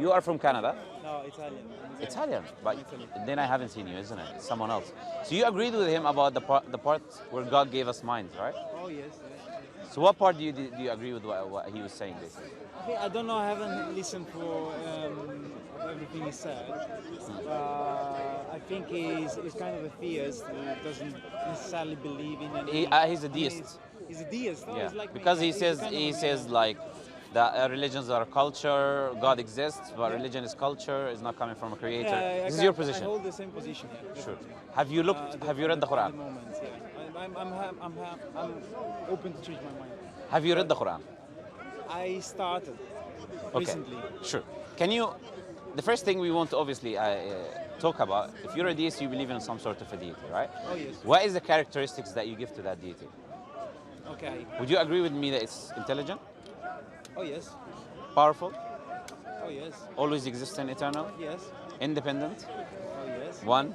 You are from Canada? No, Italian. Italian, but Italy. then I haven't seen you, isn't it? It's someone else. So you agreed with him about the part where God gave us minds, right? Oh yes. Yes. So what part do you agree with what he was saying, basically? I don't know. I haven't listened for everything he said. I think he's kind of a theist who doesn't necessarily believe in any. He's a I mean, deist. he's a deist. Oh, Yeah, he's like me. because He's kind of a- like that religions are culture, God exists, but Yeah. religion is culture, is not coming from a creator. Yeah, This is your position. I hold the same position. Yeah, Sure. definitely. Have you looked? Have you read the At the Quran? moment, yeah. I'm open to change my mind. Have you read the Quran? I started Okay. recently. Sure. Can you? The first thing we want to obviously talk about. If you're a deist, you believe in some sort of a deity, right? Oh yes. What is the characteristics that you give to that deity? Okay. Would you agree with me that it's intelligent, Oh yes. powerful, Oh yes. always existent, eternal, Yes. independent, Oh yes. one?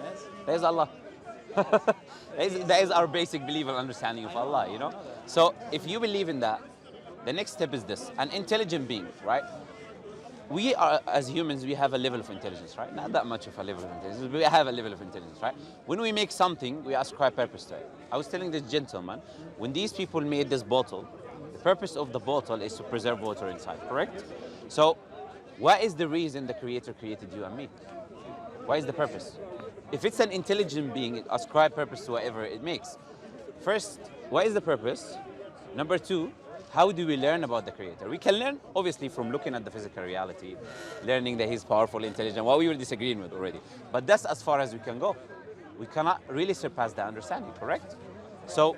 Yes. That is Allah. that is our basic belief and understanding of Allah, you know? So if you believe in that, the next step is this. An intelligent being, right? We are, as humans, we have a level of intelligence, right? Not that much of a level of intelligence, but we have a level of intelligence, right? When we make something, we ascribe purpose to it. I was telling this gentleman, when these people made this bottle, the purpose of the bottle is to preserve water inside, correct? So what is the reason the Creator created you and me? What is the purpose? If it's an intelligent being, it ascribe purpose to whatever it makes. First, what is the purpose? Number two, how do we learn about the Creator? We can learn, obviously, from looking at the physical reality, learning that He's powerful, intelligent, what we were disagreeing with already. But that's as far as we can go. We cannot really surpass that understanding, correct? So,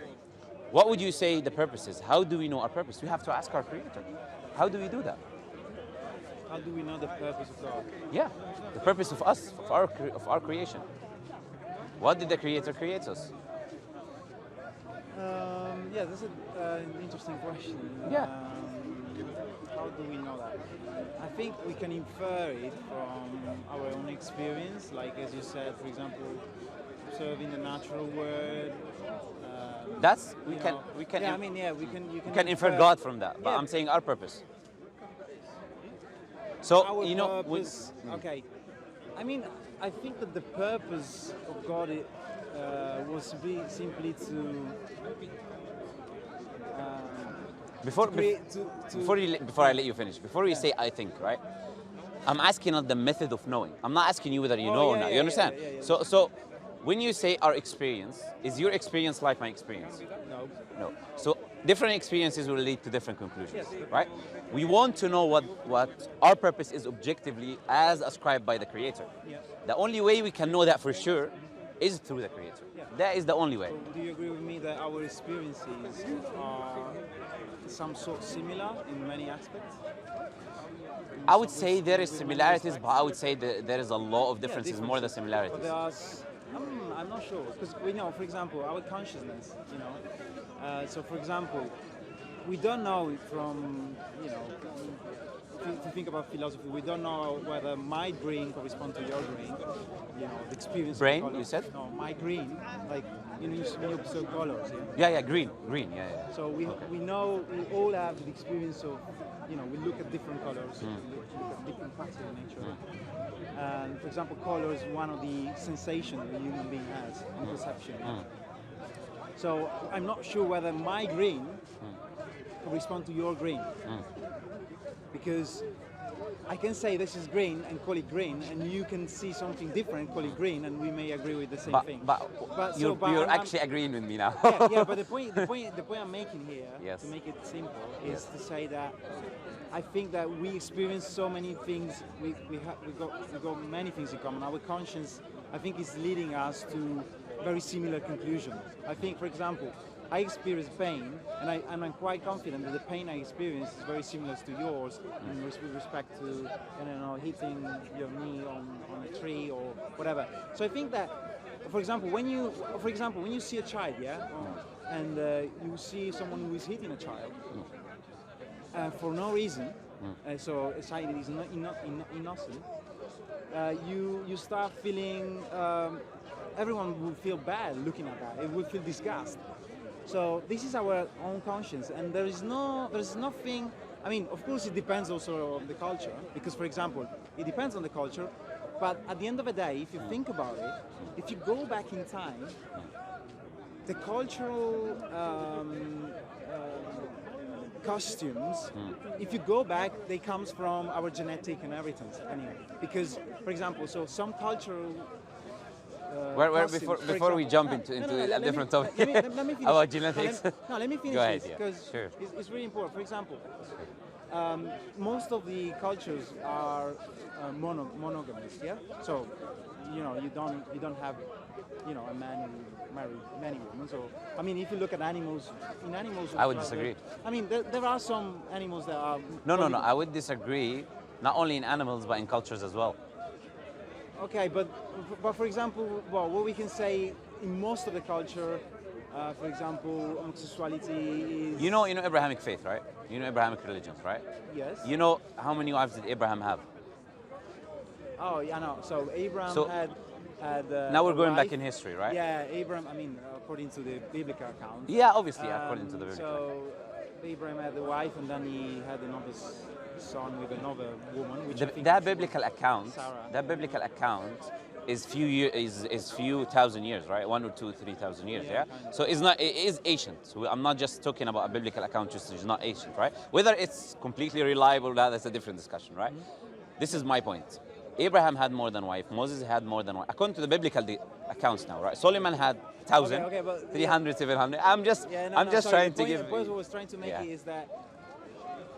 what would you say the purpose is? How do we know our purpose? We have to ask our Creator. How do we do that? How do we know the purpose of God? Yeah, the purpose of us, of our creation. What did the Creator create us? Yeah, that's an interesting question. Yeah. How do we know that? I think we can infer it from our own experience, like as you said, for example, observing the natural world. That's we you can know. we can Yeah, I in- mean, yeah, we can. You we can infer God from that, but Yeah. I'm saying our purpose. So Our you know, when- purpose. Okay. I mean, I think that the purpose of God was simply to. before create- to- before I let you finish, before you say I think, right? I'm asking on the method of knowing. I'm not asking you whether you Oh, know or yeah, not. yeah, You understand? yeah, yeah, yeah. So when you say our experience, is your experience like my experience? No. No. So different experiences will lead to different conclusions, Yes. right? We want to know what our purpose is objectively as ascribed by the Creator. Yeah. The only way we can know that for sure is through the Creator. Yeah. That is the only way. So do you agree with me that our experiences are some sort similar in many aspects? I would say there is similarities, but I would say that there is a lot of differences, more than But similarities. there are, I'm not sure, because we know, for example, our consciousness, you know. So, for example, we don't know from, you know, if you think about philosophy, we don't know whether my brain corresponds to your brain, you know, the experience. Brain, of color. you said? No, my brain, like, you know, when you observe colors, Yeah, green, yeah. So we know, we all have the experience of, you know, we look at different colors, we look at different facts of nature. And for example, color is one of the sensations a human being has in perception. So I'm not sure whether my green corresponds to your green. Because I can say this is green and call it green, and you can see something different, call it green, and we may agree with the same thing. But you're I'm- actually agreeing with me now. yeah, but the point I'm making here, Yes. to make it simple, is to say that I think that we experience so many things. We got many things in common. Our conscience, I think, is leading us to very similar conclusions. I think, for example, I experience pain, and I'm quite confident that the pain I experience is very similar to yours with respect to, I don't know, hitting your knee on a tree or whatever. So I think that, for example, when you see a child, and you see someone who is hitting a child for no reason, so a child is not innocent, you start feeling. Everyone will feel bad looking at that. It will feel disgust. So this is our own conscience, and there's nothing I mean, of course, it depends also on the culture, because, for example, it depends on the culture, but at the end of the day, if you think about it, if you go back in time, the cultural costumes, if you go back, they comes from our genetic inheritance anyway. Because, for example, so some cultural before we jump into a different topic let me finish. about genetics. Let me finish Go ahead, this, yeah. because Sure. it's really important. For example, most of the cultures are monogamous, yeah. So, you don't have, a man who married many women. So, I mean, if you look at animals, I would disagree. I mean, there are some animals that are. No. I would disagree. Not only in animals, but in cultures as well. Okay, but for example, well, what we can say in most of the culture, for example, homosexuality is. You know Abrahamic faith, right? You know Abrahamic religions, right? Yes. You know how many wives did Abraham have? Oh, yeah, no. So Abraham So, had. Now we're a going back wife. in history, right? Yeah, Abraham. I mean, according to the biblical account. Yeah, obviously, according to the biblical. So Abraham had a wife, and then he had another son with another woman, which I think That is biblical account, Sarah. that biblical account is few thousand years, right? 1 or 2, 3,000 years, Yeah, yeah. kind of. So it is ancient. So I'm not just talking about a biblical account, just it's not ancient, right? Whether it's completely reliable, that's a different discussion, right? This is my point. Abraham had more than wife. Moses had more than wife. According to the biblical accounts now, right? Solomon had 1,000, Okay, but 300, 700. I'm just sorry, trying to give. The point I was trying to make Yeah. is that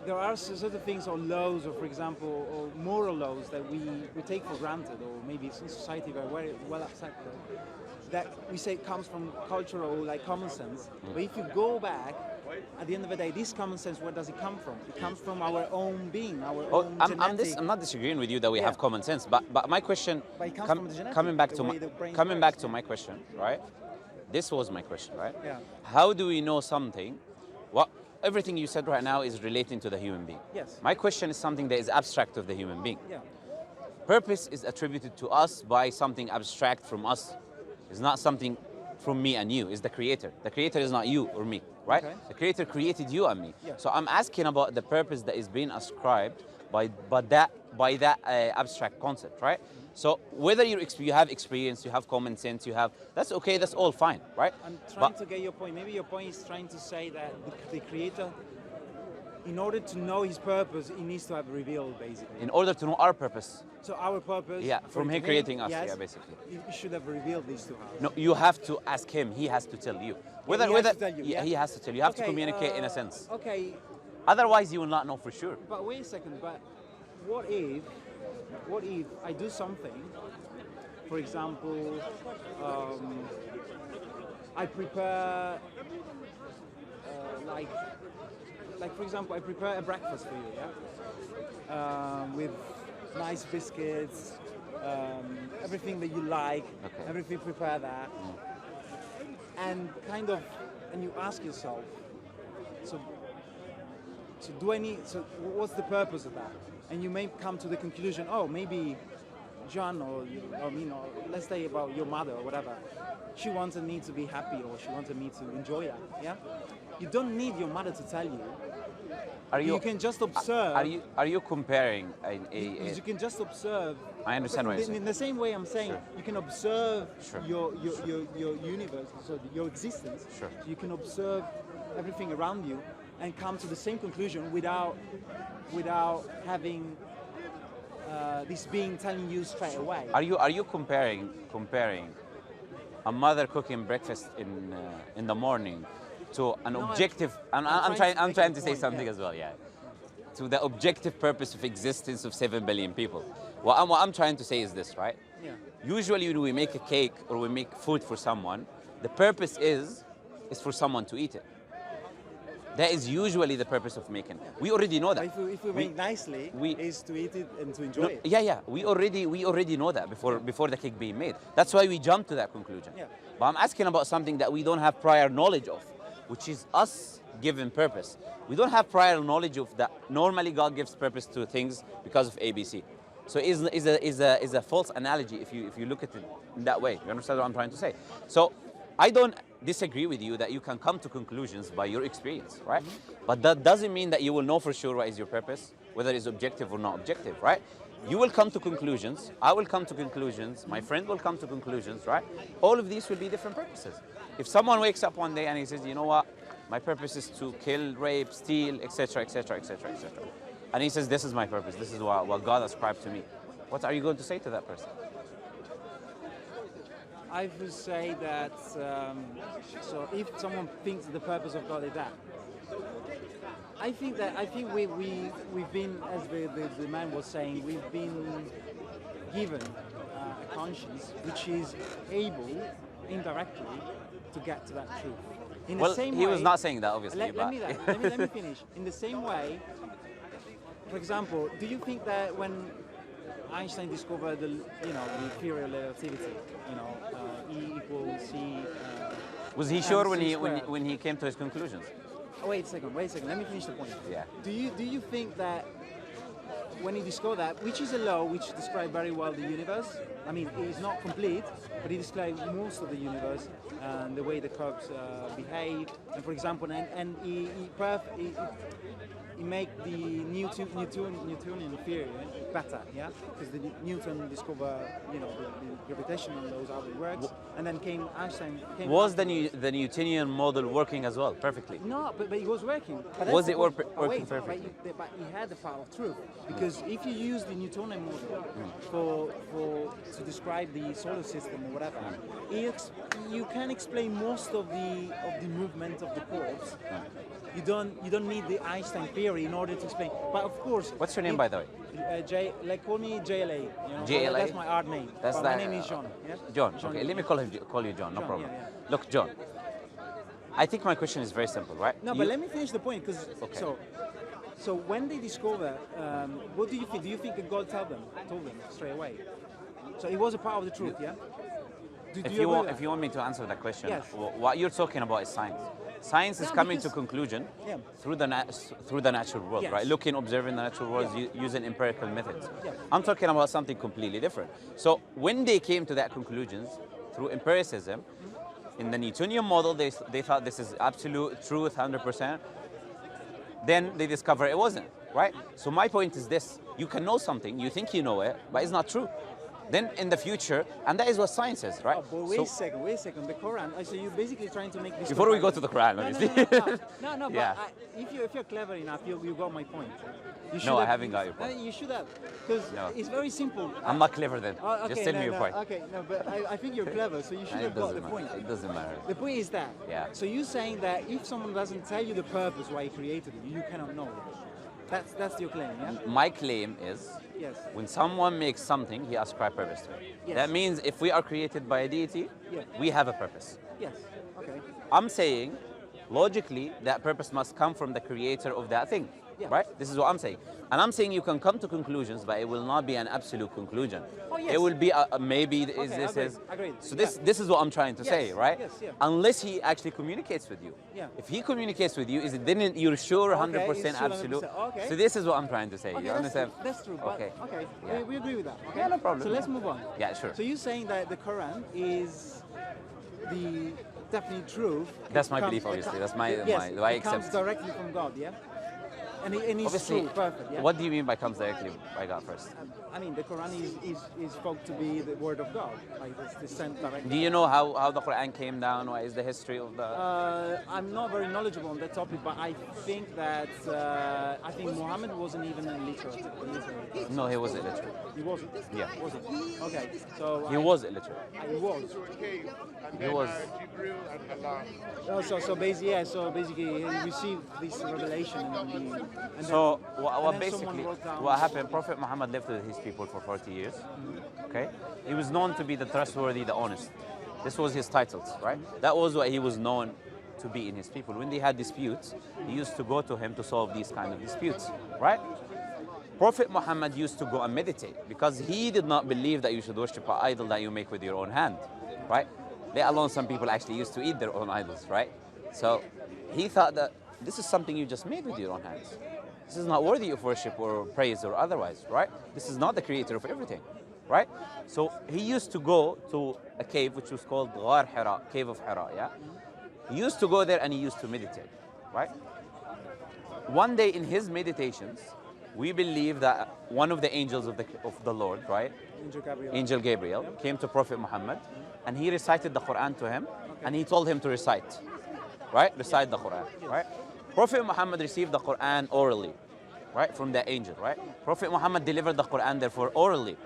there are certain things or laws, or for example, or moral laws that we take for granted, or maybe it's in society very well accepted, that we say comes from cultural, like common sense. But if you go back, at the end of the day, this common sense, where does it come from? It comes from our own being, our own genetic. I'm not disagreeing with you that we Yeah. have common sense, but my question, But it comes from the genetic, coming back the to way the brain coming works, back to yeah. my question, right? This was my question, right? Yeah. How do we know something? What everything you said right now is relating to the human being. Yes. My question is something that is abstract of the human being. Yeah. Purpose is attributed to us by something abstract from us. It's not something from me and you. It's the creator. The creator is not you or me, right? Okay. The creator created you and me. Yeah. So I'm asking about the purpose that is being ascribed by that abstract concept, right? So whether you have experience, you have common sense, that's okay. That's all fine, right? I'm trying to get your point. Maybe your point is trying to say that the creator, in order to know his purpose, he needs to have revealed, basically. In order to know our purpose, So our purpose, yeah, from according him to creating us, yes, yeah, basically. he should have revealed this to us. No, you have to ask him. He has to tell you. he has to tell you, Yeah, yeah? he has to tell you. You have to Okay, communicate in a sense. Okay, Otherwise, you will not know for sure. but wait a second. But what if I do something? For example, I prepare like for example, I prepare a breakfast for you, yeah, with nice biscuits, everything that you like, Okay. everything prepare that, and you ask yourself, so what's the purpose of that? And you may come to the conclusion, oh, maybe John or let's say about your mother or whatever, she wanted me to be happy, or she wanted me to enjoy that, yeah? You don't need your mother to tell you. You can just observe. Are you comparing You can just observe. I understand what you're saying. In the same way I'm saying, Sure. you can observe Sure. your universe, so your existence. Sure. You can observe everything around you and come to the same conclusion without having this being telling you straight away. Are you comparing a mother cooking breakfast in the morning to an No, objective? I'm I'm trying to say point, something yeah. as well, yeah. To the objective purpose of existence of 7 billion people. What I'm trying to say is this, right? Yeah. Usually when we make a cake or we make food for someone, the purpose is for someone to eat it. That is usually the purpose of making. We already know that. If we make nicely, is to eat it and to enjoy No, it. yeah. We already know that before the cake being made. That's why we jump to that conclusion. Yeah. But I'm asking about something that we don't have prior knowledge of, which is us given purpose. We don't have prior knowledge of that. Normally, God gives purpose to things because of ABC. So is a false analogy if you look at it in that way. You understand what I'm trying to say? So I don't disagree with you that you can come to conclusions by your experience, right? But that doesn't mean that you will know for sure what is your purpose, whether it's objective or not objective, right? You will come to conclusions, I will come to conclusions, my friend will come to conclusions, right? All of these will be different purposes. If someone wakes up one day and he says, you know what, my purpose is to kill, rape, steal, etc., etc., etc., etc., and he says, this is my purpose, this is what God ascribed to me, what are you going to say to that person? I would say that, so if someone thinks the purpose of God is that, I think we've been, as the man was saying, we've been given a conscience which is able, indirectly, to get to that truth. In the Well, same he way, was not saying that, obviously. let me finish. In the same way, for example, do you think that when Einstein discovered the theory of relativity, E equals C. Was he sure MC when he came to his conclusions? Oh, wait a second. Let me finish the point. Yeah. Do you think that when he discovered that, which is a law which describes very well the universe? I mean, it's not complete, but it describes most of the universe and the way the curves behave. And for example, he make the Newtonian theory better, yeah, because Newton discovered, the gravitational laws how it works, and then Einstein. Was the Newtonian model working as well perfectly? No, but it was working. Was it working perfectly? But he had the power of truth, because if you use the Newtonian model to describe the solar system or whatever, you can explain most of the movement of the quarks. You don't need the Einstein theory in order to explain. But of course. What's your name, by the way? Call me JLA. JLA? That's my art name. That's my name is John. Yeah? John. Okay, let me call you John. No problem. Yeah. Look, John. I think my question is very simple, right? No, but let me finish the point, because Okay. so when they discover, what do you think? Do you think that God told them straight away? So it was a part of the truth, yeah. If you want me to answer that question, Yes. what you're talking about is science. Science is coming to conclusion through the natural world, Yes. right? Looking, observing the natural world using empirical methods. Yeah. I'm talking about something completely different. So when they came to that conclusions through empiricism, in the Newtonian model, they thought this is absolute truth, 100%. Then they discover it wasn't, right? So my point is this: you can know something, you think you know it, but it's not true. Then in the future, and that is what science is, right? Oh, but wait a second. The Quran. So you're basically trying to make this. Before we go to the Quran, obviously. No. Yeah. But if you're clever enough, you got my point. No, I haven't got your point. You should have, because it's very simple. I'm not clever then. Okay, Just tell me your point. Okay, no, but I think you're clever, so you should have got the point. It doesn't matter. The point is that. Yeah. So you're saying that if someone doesn't tell you the purpose why he created you cannot know it. That's your claim, yeah? My claim is, Yes. when someone makes something, he ascribes purpose to it. Yes. That means if we are created by a deity, we have a purpose. Yes. Okay. I'm saying, logically, that purpose must come from the creator of that thing, right? This is what I'm saying. And I'm saying you can come to conclusions, but it will not be an absolute conclusion. Oh, yes. It will be maybe Agreed. So this is what I'm trying to say, right? Yes, yeah. Unless he actually communicates with you. Yeah. If he communicates with you, then you're sure 100% absolute. 100%. Okay. So this is what I'm trying to say. Okay, you understand? That's true. But, Okay. Okay. We agree with that. Okay? Yeah, no problem. So let's move on. Yeah, sure. So you're saying that the Quran is the definite truth. That's my belief, obviously. That's my the way I it comes accept. directly from God, yeah? And it's Obviously, true, perfect, yeah? What do you mean by comes directly by God first? I mean, the Quran is thought to be the word of God, like it's sent directly. Do you know how the Quran came down? What is the history of the... I'm not very knowledgeable on that topic, but I think that Mohammed wasn't even a literate. No, he was illiterate. He wasn't? Yeah. Wasn't? Okay, so... He was illiterate. He was? He was... So basically, he received this revelation and So then basically, someone wrote down- what happened, Prophet Muhammad lived with his people for 40 years, okay? He was known to be the trustworthy, the honest. This was his titles, right? That was what he was known to be in his people. When they had disputes, he used to go to him to solve these kind of disputes, right? Prophet Muhammad used to go and meditate because he did not believe that you should worship an idol that you make with your own hand, right? Let alone some people actually used to eat their own idols, right? So he thought that this is something you just made with your own hands. This is not worthy of worship or praise or otherwise, right? This is not the creator of everything. right? So he used to go to a cave which was called Ghar Hira, cave of Hira, yeah? He used to go there and he used to meditate, right? One day in his meditations, we believe that one of the angels of the Lord, right? Angel Gabriel. Angel Gabriel came to Prophet Muhammad and he recited the Quran to him and he told him to recite, right? Recite the Quran, right? Prophet Muhammad received the Quran orally, right? From the angel, right? Prophet Muhammad delivered the Quran therefore orally.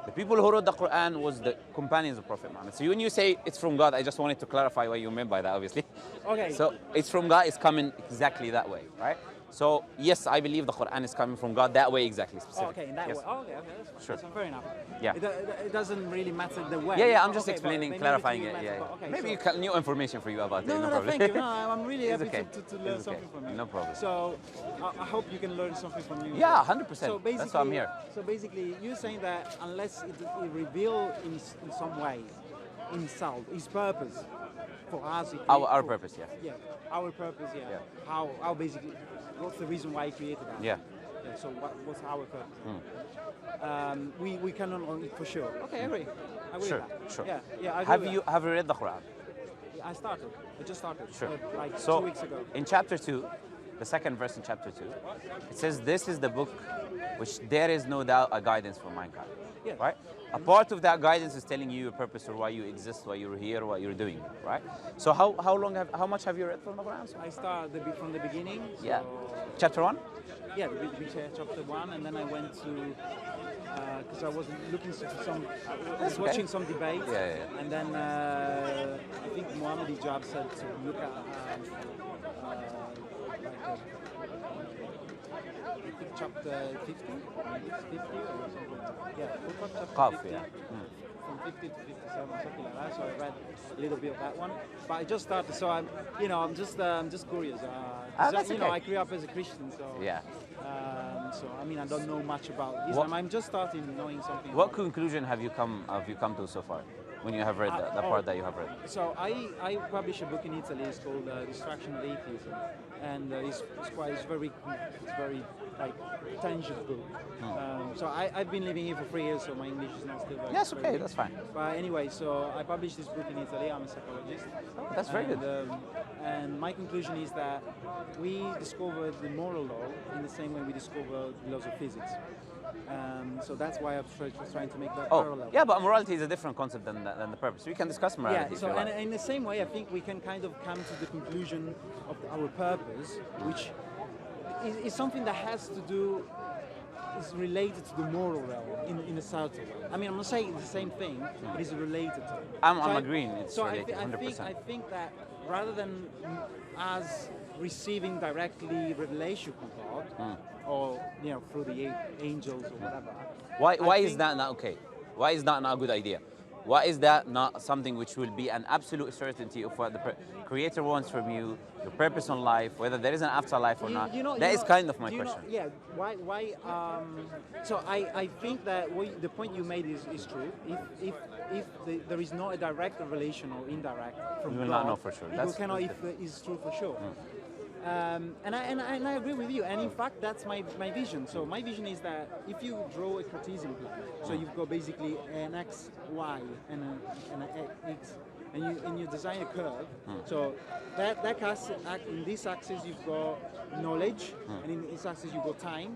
The people who wrote the Quran was the companions of Prophet Muhammad. So when you say it's from God, I just wanted to clarify what you meant by that, obviously. Okay. So it's from God, it's coming exactly that way, right? So yes, I believe the Quran is coming from God that way exactly, specifically. Okay, in that yes. way. Oh, okay, that's fine. Sure. That's fair enough. Yeah. It doesn't really matter the way. Yeah, I'm Oh, just okay, explaining, but clarifying maybe it. to you Yeah. matter, but okay, Maybe so- you got new information for you about it. No, No, problem. thank you. No, I'm really It's happy okay. to learn It's okay. something from you. No problem. So I hope you can learn something from you. Yeah, 100%. So basically, That's why I'm here. So basically, you're saying that unless it reveal in some way himself, his purpose for us. Our purpose, yeah. Yeah, our purpose. Yeah. Yeah. How basically, what's the reason why he created us? Yeah. Yeah, so what's our purpose? We cannot know it for sure. Okay, I agree. I agree Sure, with that. sure. Yeah, I agree Have with you that. have you read the Quran? I started. I just started. Sure. Like So 2 weeks ago. in chapter 2, the second verse in chapter 2, it says, "This is the book which there is no doubt a guidance for mankind." Yeah. Right? A part of that guidance is telling you your purpose or why you exist, why you're here, what you're doing, right? So how much have you read from the Quran? I started from the beginning. So Yeah. Chapter 1? Yeah, we chapter 1, and then I went to because I was looking for some. I was okay. watching some debate. Yeah. And then I think Mohammed Hijab said to look at I think chapter 50, maybe it's 50 or something. Yeah, look up chapter Qaf, 50. yeah. From 50 to 57, something like that. So I read a little bit of that one, but I just started. So I'm just curious. That's you know, okay. I grew up as a Christian, so Yeah. So I mean, I don't know much about Islam. I'm just starting knowing something. What about conclusion have you come to so far when you have read the part that you have read? So I published a book in Italy. It's called Distraction of Atheism, and it's very like tangible book. So I've been living here for 3 years, so my English is not still very. Yes, very okay, good. that's fine. But anyway, so I published this book in Italy. I'm a psychologist. That's very good. And my conclusion is that we discovered the moral law in the same way we discovered the laws of physics. So that's why I was trying to make that parallel. Yeah, but morality is a different concept than the purpose. We can discuss morality. Yeah, if so you like. and in the same way, I think we can kind of come to the conclusion of our purpose, which is something that has to do, is related to the moral realm in a certain way. I mean, I'm not saying it's the same thing, but it's related to it. I'm agreeing, it's so related, 100%. I think that rather than us receiving directly revelation from God, or through the angels or whatever. Why is that not okay? Why is that not a good idea? Why is that not something which will be an absolute certainty of what the Creator wants from you, your purpose in life, whether there is an afterlife or not? That is kind of my question. Yeah. Why? So I think that the point you made is true. If there is not a direct revelation or indirect from You will God, not know for sure. You cannot if it's true for sure. And I agree with you. And in fact, that's my vision. So my vision is that if you draw a Cartesian plan, so you've got basically an x, y, and an x, and you design a curve. So that in this axis you've got knowledge, and in this axis you've got time.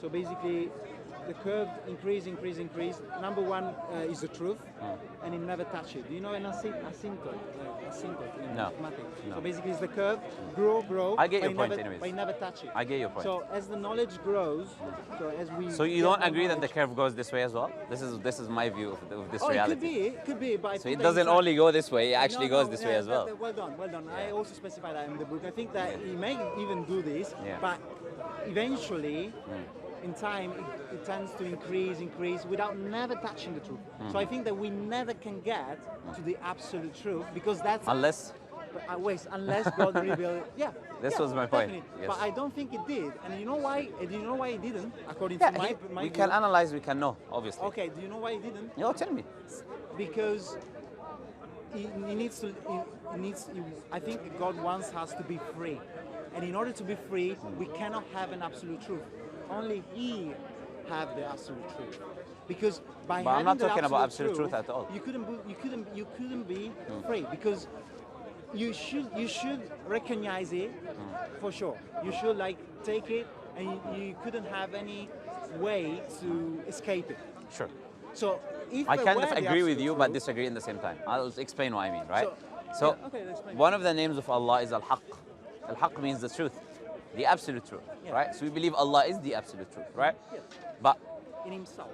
So basically, the curve increase. Number one is the truth, and it never touches it. Do you know an asymptote? Asymptote in mathematics. No. So basically, it's the curve grow. I get your but point, never, anyways. But it never touch it. I get your point. So as the knowledge grows, so as we. So you get don't more agree that the knowledge- curve goes this way as well? This is my view of this Oh, reality. it could be, but I So think it that doesn't it's not- only go this way; it actually goes this way as well. Well done. I also specify that in the book. I think that he may even do this, Yeah. but eventually, in time, it tends to increase without never touching the truth. So I think that we never can get to the absolute truth because that's Unless unless God revealed. Yeah. This yeah, was my point, definitely. yes. But I don't think it did. And you know why? Do you know why it didn't? According yeah, to my we view. can analyze, we can know, obviously. Okay. Do you know why it didn't? No, tell me. Because he needs to. I think God wants us to be free, and in order to be free, we cannot have an absolute truth. Only He have the absolute truth. because by But I'm having not the talking about absolute truth at all. you couldn't be free, because you should recognize it for sure. You should like take it, and you couldn't have any way to escape it. Sure. So if I there kind were of the agree with absolute you, but truth- disagree in the same time. I'll explain what I mean, right? So, yeah, okay, explain. One of the names of Allah is Al-Haq. Al-Haq means the truth, the absolute truth, Yeah. right? So we believe Allah is the absolute truth, right? Yeah. But in himself.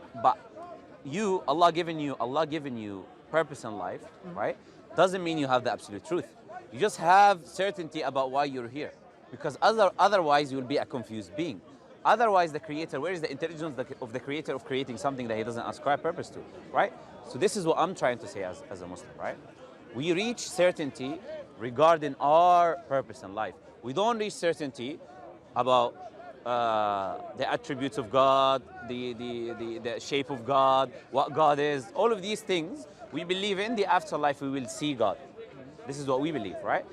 Allah given you purpose in life, right? Doesn't mean you have the absolute truth. You just have certainty about why you're here, because otherwise you will be a confused being. Otherwise, the creator, where is the intelligence of the creator of creating something that he doesn't ascribe purpose to, right? So this is what I'm trying to say as a Muslim, right? We reach certainty regarding our purpose in life. We don't reach certainty about the attributes of God, the shape of God, what God is. All of these things we believe in the afterlife we will see God. This is what we believe, right?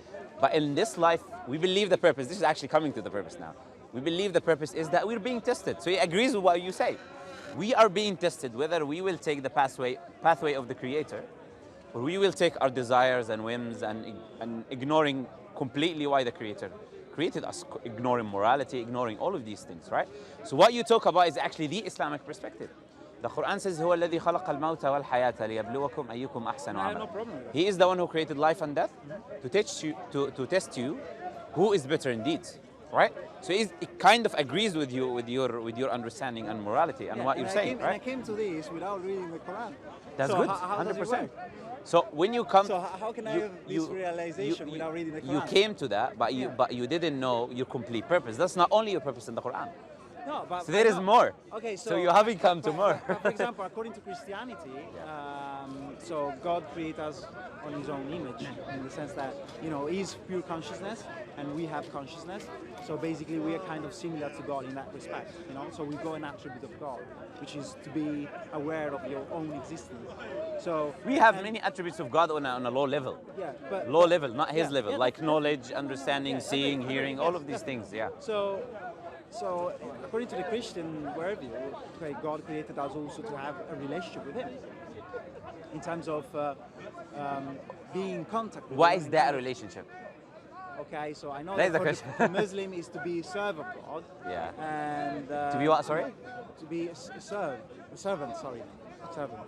But in this life, we believe the purpose. This is actually coming to the purpose now. We believe the purpose is that we're being tested. So he agrees with what you say. We are being tested whether we will take the pathway of the Creator, or we will take our desires and whims and ignoring completely why the Creator created us, ignoring morality, ignoring all of these things, right? So what you talk about is actually the Islamic perspective. The Quran says, هو الذي خلق الموت والحياة ليبلوكم أيكم أحسن I have عملا. no problem with that. He is the one who created life and death to test you who is better in deeds, right? So it kind of agrees with you with your understanding and morality and what you're saying, And I right? came to this without reading the Quran. That's So good, how does it 100%. work? So when you come, So how can I have this realization without reading the Quran? you came to that, but you didn't know your complete purpose. That's not only your purpose in the Quran. No, but So there is more. Okay, So you haven't come to more. For example, according to Christianity, so God created us on His own image, in the sense that He's pure consciousness and we have consciousness. So basically, we are kind of similar to God in that respect. So we've got an attribute of God, which is to be aware of your own existence. So We have many attributes of God on a low level. Yeah, but Low level, not his Yeah, level, yeah. like knowledge, understanding, seeing, hearing, all of these things, yeah. So according to the Christian worldview, okay, God created us also to have a relationship with Him, in terms of being in contact with What Him. is that relationship? Okay, so I know That is that the for question. the Muslim is to be a servant of God. Yeah. And To be what, sorry? To be a servant. Sorry, servant.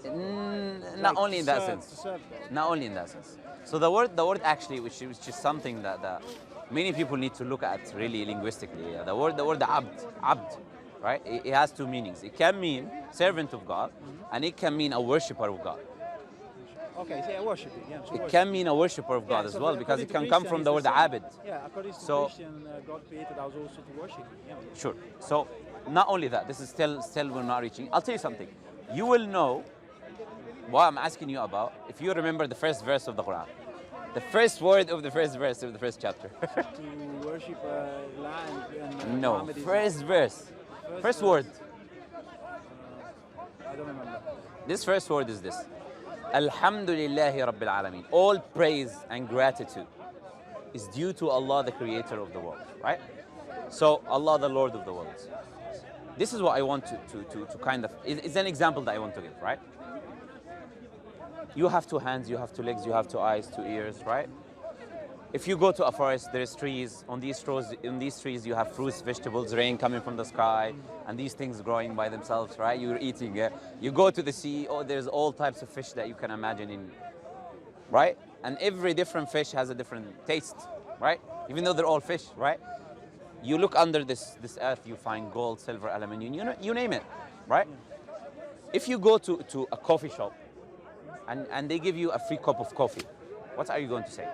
Not Like only in to that serve- sense. To serve God. Not only in that sense. So the word actually, which is just something that many people need to look at really linguistically. Yeah. The word abd, right? It has two meanings. It can mean servant of God, and it can mean a worshipper of God. Okay, so yeah, worshiping. Yeah, so It worship. can mean a worshipper of God Yeah, as so well, for- because according it to can come Christian, from it's the the word same. abid. Yeah, according to So- Christian, God created us also to worship Him. Yeah. Sure. So not only that, this is still we're not reaching. I'll tell you something. You will know what I'm asking you about if you remember the first verse of the Quran. The first word of the first verse of the first chapter. To worship Allah and No, Muhammad is- first verse. First verse. word. I don't remember. This first word is this. Alhamdulillahi Rabbil Alameen. All praise and gratitude is due to Allah, the creator of the world, right? So Allah, the Lord of the worlds. This is what I want to kind of, it's an example that I want to give, right? You have two hands, you have two legs, you have two eyes, two ears, right? If you go to a forest, there's trees. On these trees, you have fruits, vegetables, rain coming from the sky, and these things growing by themselves, right? You're eating it. You go to the sea, there's all types of fish that you can imagine in, right? And every different fish has a different taste, right? Even though they're all fish, right? You look under this earth, you find gold, silver, aluminum, you name it, right? If you go to a coffee shop and they give you a free cup of coffee, what are you going to say?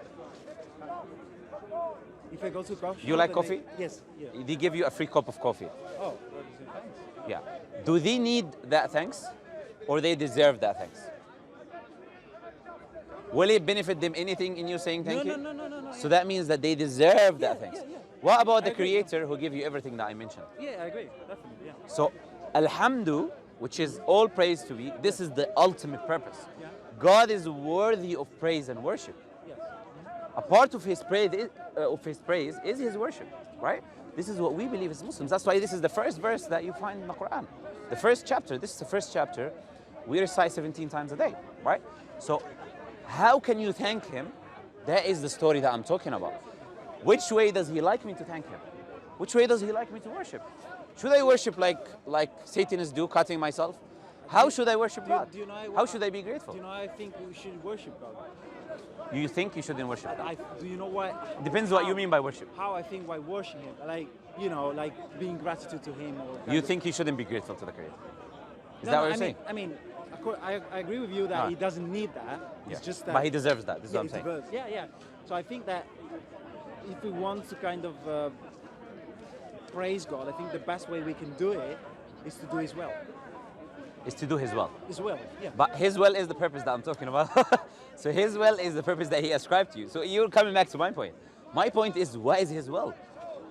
If I go to coffee, You like shop and coffee? Yes. Yeah. They give you a free cup of coffee. Oh, what is it? Thanks. Yeah. Do they need that thanks or they deserve that thanks? Will it benefit them anything in you saying thank you? No. So that means that they deserve that thanks. yeah. What about I the agree. creator who gave you everything that I mentioned? Yeah, I agree. Definitely. Yeah. So Alhamdu, which is all praise to be, this is the ultimate purpose. Yeah. God is worthy of praise and worship. Yes. A part of his praise is his worship, right? This is what we believe as Muslims. That's why this is the first verse that you find in the Quran. The first chapter, this is the first chapter, we recite 17 times a day, right? So how can you thank him? That is the story that I'm talking about. Which way does he like me to thank him? Which way does he like me to worship? Should I worship like Satanists do, cutting myself? How should I worship God? Do you know How should I be grateful? Do you know I think we should worship God? You think you shouldn't worship God? Do you know what? Depends what you mean by worship. How I think by worshiping him, like like being gratitude to him. Or You think you shouldn't be grateful to the Creator? Is No, that no, what you're saying? I mean, of course, I agree with you that No. he doesn't need that. It's Yeah. just that. But he deserves that. This is yeah, what I'm saying. he deserves- Yeah. So I think that if we want to kind of praise God, I think the best way we can do it is to do His will. Is to do his will. His will, yeah. But his will is the purpose that I'm talking about. So his will is the purpose that he ascribed to you. So you're coming back to my point. My point is, what is his will?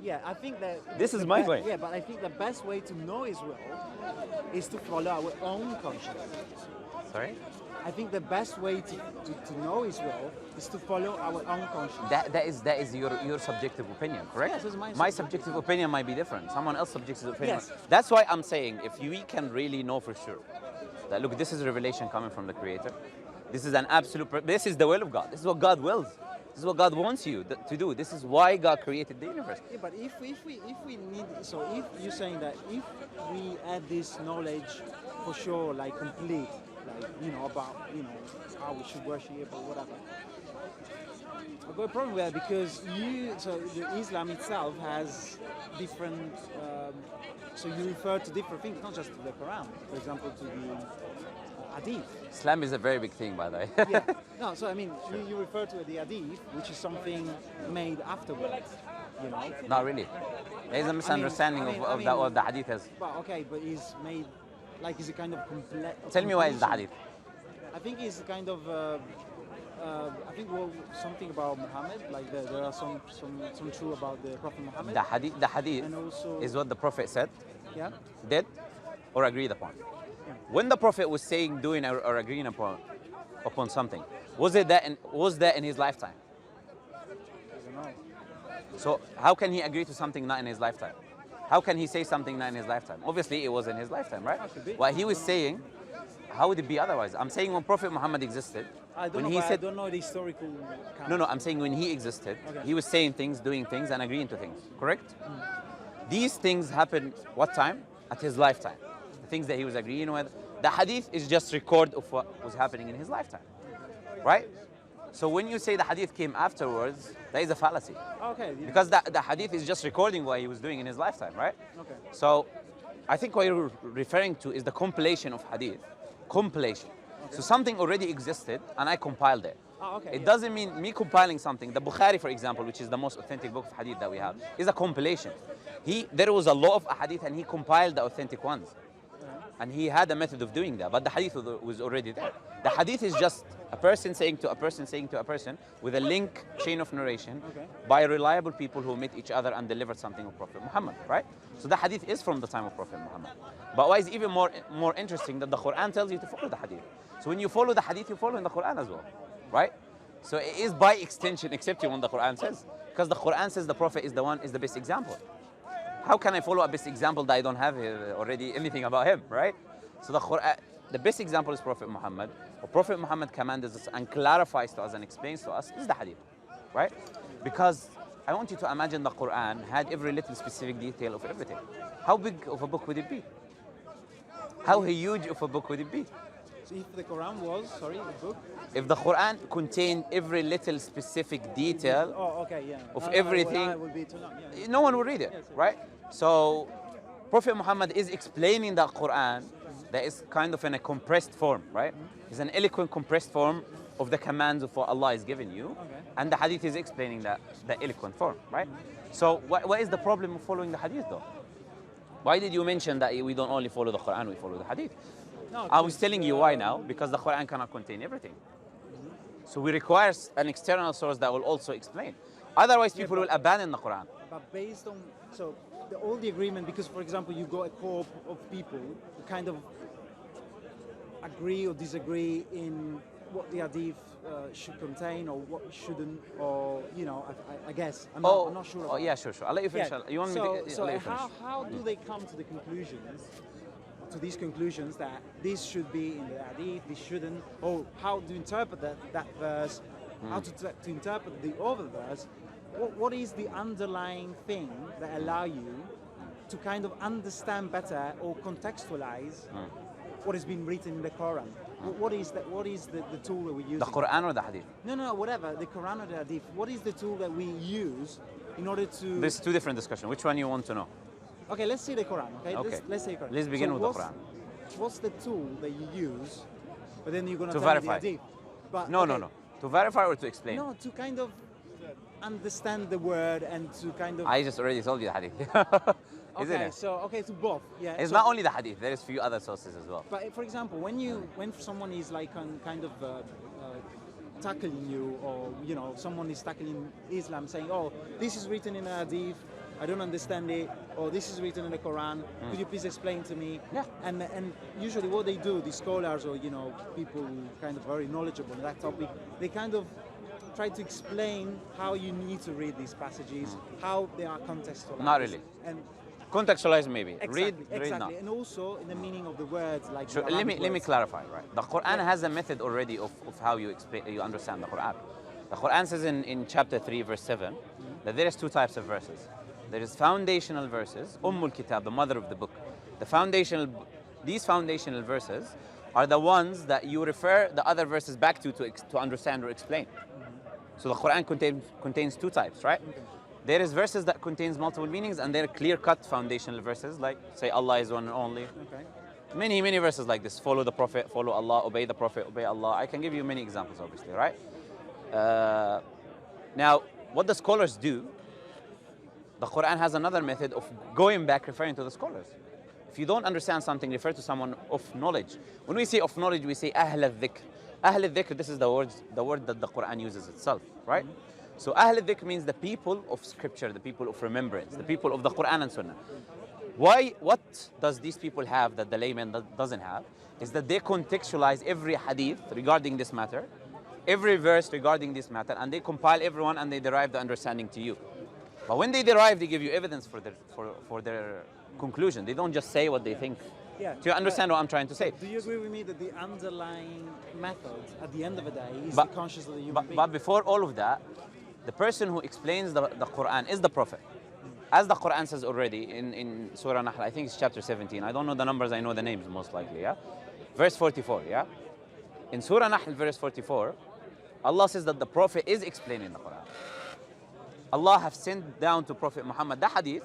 Yeah, I think that. This is my point. Yeah, but I think the best way to know His will is to follow our own conscience. Sorry? I think the best way to know His will is to follow our own conscience. That is your subjective opinion, correct? Yes, it's my My subjective opinion might be different. Someone else's subjective opinion. Yes. That's why I'm saying, if we can really know for sure that, look, this is a revelation coming from the Creator. This is an absolute. This is the will of God. This is what God wills. This is what God wants you to do. This is why God created the universe. Yeah, but if we need, so if you're saying that if we add this knowledge for sure, like complete, like about how we should worship or whatever, I've got a problem with that because the Islam itself has different. So you refer to different things, not just to the Quran. For example, to the Hadith. Islam is a very big thing, by the way. Yeah. No, so I mean, you refer to the Hadith, which is something made afterwards. Not really. There is a misunderstanding of what the hadith is. But okay, but it's made like it's a kind of complete. Tell me what is the hadith. I think it's a kind of. I think something about Mohammed. Like there are some true about the Prophet Mohammed. The hadith And also- is what the Prophet said, Yeah. did, or agreed upon. When the Prophet was saying, doing, or agreeing upon something, was that in his lifetime? I don't know. So how can he agree to something not in his lifetime? How can he say something not in his lifetime? Obviously, it was in his lifetime, right? Could be. What he was saying, how would it be otherwise? I'm saying when Prophet Muhammad existed, I don't when know. he But I said, don't know the historical. Account. no, I'm saying when he existed, Okay. he was saying things, doing things, and agreeing to things, correct? These things happened what time? At his lifetime. The things that he was agreeing with. The hadith is just record of what was happening in his lifetime, right? So when you say the hadith came afterwards, that is a fallacy. Okay. Because the hadith is just recording what he was doing in his lifetime, right? Okay. So I think what you're referring to is the compilation of hadith. Compilation. So something already existed and I compiled it. Oh, okay. It doesn't mean me compiling something. The Bukhari, for example, which is the most authentic book of hadith that we have, is a compilation. There was a lot of hadith and he compiled the authentic ones. And he had a method of doing that, but the hadith was already there. The hadith is just a person saying to a person saying to a person with a link chain of narration by reliable people who met each other and delivered something of Prophet Muhammad, right? So the hadith is from the time of Prophet Muhammad. But what is even more interesting that the Quran tells you to follow the hadith. So when you follow the hadith, you follow in the Quran as well, right? So it is by extension accepting what the Quran says, because the Quran says the Prophet is the best example. How can I follow a best example that I don't have already anything about him, right? So the Quran, the best example is Prophet Muhammad. What Prophet Muhammad commands us and clarifies to us and explains to us is the hadith, right? Because I want you to imagine the Quran had every little specific detail of everything. How big of a book would it be? How huge of a book would it be? So if the Quran was, the book. If the Quran contained every little specific detail Oh, okay, yeah. of No, everything, well, would be too long, yeah. no one will read it, right? So Prophet Muhammad is explaining the Quran that is kind of in a compressed form, right? It's an eloquent compressed form of the commands of what Allah has given you. Okay. And the hadith is explaining the eloquent form, right? So what is the problem of following the hadith though? Why did you mention that we don't only follow the Quran, we follow the hadith? No, I was telling you why now, because the Quran cannot contain everything. So we require an external source that will also explain. Otherwise, people will abandon the Quran. But based on, so all the agreement, because for example, you got a core of people who kind of agree or disagree in what the hadith should contain or what shouldn't, or I guess I'm not sure. Oh yeah, sure. I'll let you finish. Yeah. You want me to? So I'll let you finish. how do they come to the conclusions? To these conclusions that this should be in the hadith, this shouldn't, or how to interpret that verse, how to interpret the other verse. What is the underlying thing that allow you to kind of understand better or contextualize what has been written in the Quran? What is that? What is the tool that we use? The Quran or the Hadith? No, whatever. The Quran or the hadith. What is the tool that we use in order to? There's two different discussions. Which one you want to know? Okay, let's see the Quran. Okay, let's say Quran. Let's begin with the Quran. What's the tool that you use? But then you're going To tell me verify. the hadith. But, No. To verify or to explain? No, to kind of understand the word and to kind of. I just already told you the Hadith. Isn't Okay, it? so to both. Yeah. It's so- not only the Hadith. There is few other sources as well. But for example, when someone is like kind of tackling you, or someone is tackling Islam, saying, "Oh, this is written in a hadith, I don't understand it," or "This is written in the Quran, could you please explain to me?" Yeah. And usually what they do, the scholars or people who kind of very knowledgeable on that topic, they kind of try to explain how you need to read these passages, how they are contextualized. Not really. And Contextualize maybe. exactly, Read not. and also in the meaning of the words, like Sure. the Let me Arabic words. clarify. Right. The Quran has a method already of how you understand the Quran. The Quran says in chapter 3, verse 7, that there is two types of verses. There is foundational verses, Ummul Kitab, the mother of the book. These foundational verses are the ones that you refer the other verses back to understand or explain. So the Quran contains two types, right? There is verses that contains multiple meanings, and there are clear-cut foundational verses, like say Allah is one and only. Okay. Many verses like this. Follow the Prophet, follow Allah, obey the Prophet, obey Allah. I can give you many examples, obviously, right? Now, what the scholars do, the Quran has another method of going back, referring to the scholars. If you don't understand something, refer to someone of knowledge. When we say of knowledge, we say Ahl al-Dhikr. Ahl al-Dhikr, this is the word that the Quran uses itself, right? So Ahl al-Dhikr means the people of scripture, the people of remembrance, the people of the Quran and Sunnah. What does these people have that the layman doesn't have? Is that they contextualize every hadith regarding this matter, every verse regarding this matter, and they compile everyone and they derive the understanding to you. But when they derive, they give you evidence for their conclusion. They don't just say what they think. Yeah. Do you understand what I'm trying to say? Do you agree with me that the underlying method at the end of the day is the conscience of the human being? But before all of that, the person who explains the Quran is the Prophet. As the Quran says already in Surah Nahl, I think it's chapter 17. I don't know the numbers, I know the names most likely, yeah? Verse 44, yeah? In Surah Nahl, verse 44, Allah says that the Prophet is explaining the Quran. Allah have sent down to Prophet Muhammad the hadith,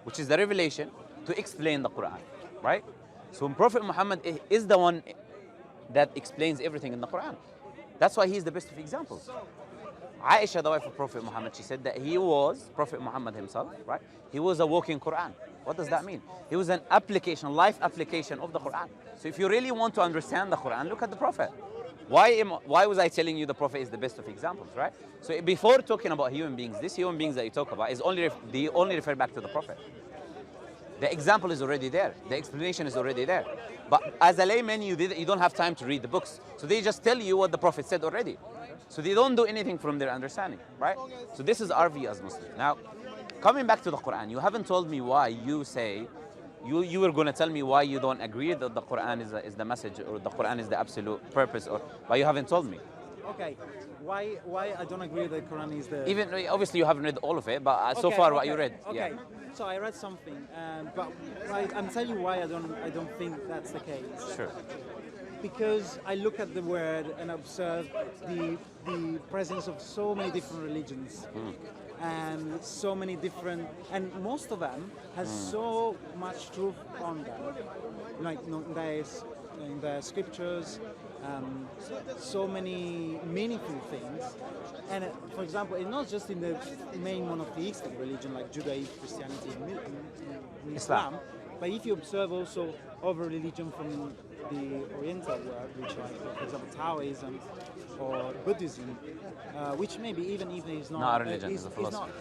which is the revelation, to explain the Quran, right? So Prophet Muhammad is the one that explains everything in the Quran. That's why he is the best of examples. Aisha, the wife of Prophet Muhammad, she said that he was, Prophet Muhammad himself, right? He was a walking Quran. What does that mean? He was an application, life application of the Quran. So if you really want to understand the Quran, look at the Prophet. Why was I telling you the Prophet is the best of examples, right? So before talking about human beings, these human beings that you talk about they only refer back to the Prophet. The example is already there. The explanation is already there. But as a layman, you don't have time to read the books. So they just tell you what the Prophet said already. So they don't do anything from their understanding, right? So this is our view as Muslims. Now, coming back to the Quran, you haven't told me why you say, you were going to tell me why you don't agree that the Quran is the message, or the Quran is the absolute purpose, but you haven't told me. Okay, why I don't agree that the Quran is the... Even, obviously you haven't read all of it, but so far what you read. Okay, yeah. So I read something, but I'm telling you why I don't think that's the case. Sure. Because I look at the word and observe the presence of so many different religions, and so many different, and most of them has so much truth on them, like there's in the scriptures, so many meaningful things. And for example, it's not just in the main monotheistic religion like Judaism, Christianity, and Islam. But if you observe also other religion from the Oriental world, which are, for example, Taoism or Buddhism, which maybe even if it's Not a religion, it's a philosophy.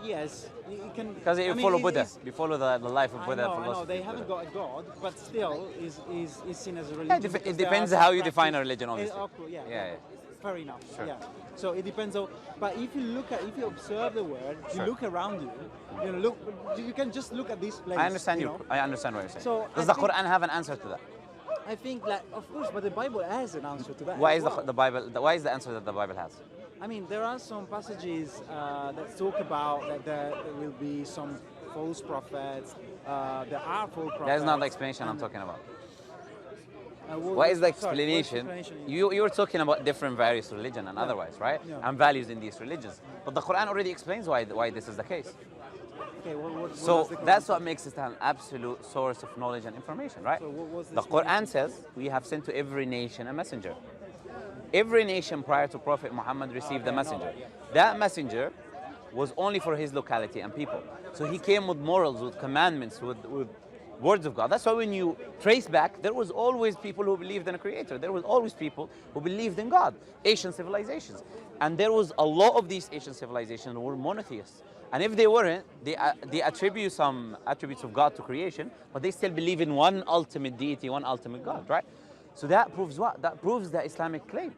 Yes, it can. Because you follow Buddha, you follow the life of Buddha. I know, they haven't got a god, but still is seen as a Yeah, religion. it depends how you define a religion, obviously. Yeah. Fair enough. Sure. Yeah. So it depends on. But if you observe the world, you look around you. You can just look at this place. I understand you. I understand what you're saying. So does the Quran have an answer to that? I think, like, of course, but the Bible has an answer to that. Why is the Bible? Why is the answer that the Bible has? I mean, there are some passages that talk about that there will be some false prophets. There are false prophets. That's not the explanation I'm talking about. What is the explanation? You're talking about different various religion and otherwise, right? Yeah. And values in these religions. But the Quran already explains why this is the case. Okay, so that's what makes it an absolute source of knowledge and information, right? So the Quran says we have sent to every nation a messenger. Every nation prior to Prophet Muhammad received a messenger. That messenger was only for his locality and people. So he came with morals, with commandments, with words of God. That's why when you trace back, there was always people who believed in a creator. There was always people who believed in God, Asian civilizations. And there was a lot of these Asian civilizations who were monotheists. And if they weren't, they attribute some attributes of God to creation, but they still believe in one ultimate deity, one ultimate God, right? So that proves what? That proves the Islamic claim.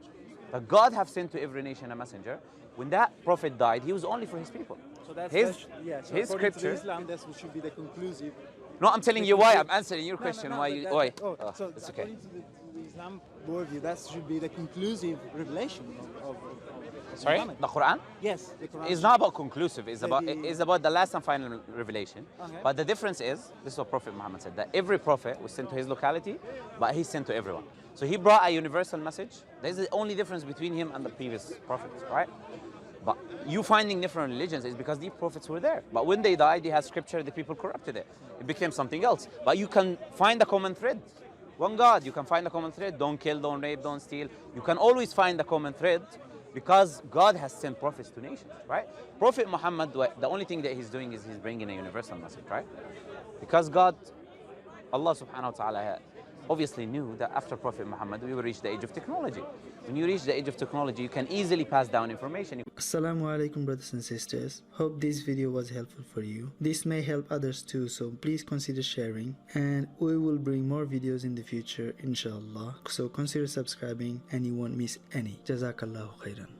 That God have sent to every nation a messenger. When that prophet died, he was only for his people. So that's his his scripture. Islam, that should be the conclusive. No, I'm telling you why. I'm answering your question. Why? So it's okay. According to the Islam worldview, that should be the conclusive revelation of Sorry, Muhammad. the Quran? Yes, the Quran. It's not about conclusive. It's about the last and final revelation. Okay. But the difference is, this is what Prophet Muhammad said, that every prophet was sent to his locality, but he's sent to everyone. So he brought a universal message. There's the only difference between him and the previous prophets, right? But you finding different religions is because these prophets were there. But when they died, they had scripture, the people corrupted it. It became something else. But you can find a common thread. One God, you can find a common thread. Don't kill, don't rape, don't steal. You can always find a common thread because God has sent prophets to nations, right? Prophet Muhammad, the only thing that he's doing is he's bringing a universal message, right? Because God, Allah subhanahu wa ta'ala, obviously knew that after Prophet Muhammad, we will reach the age of technology. When you reach the age of technology, you can easily pass down information. Assalamu alaikum, brothers and sisters. Hope this video was helpful for you. This may help others too, so please consider sharing, and we will bring more videos in the future, inshallah. So consider subscribing and you won't miss any. Jazakallahu khairan.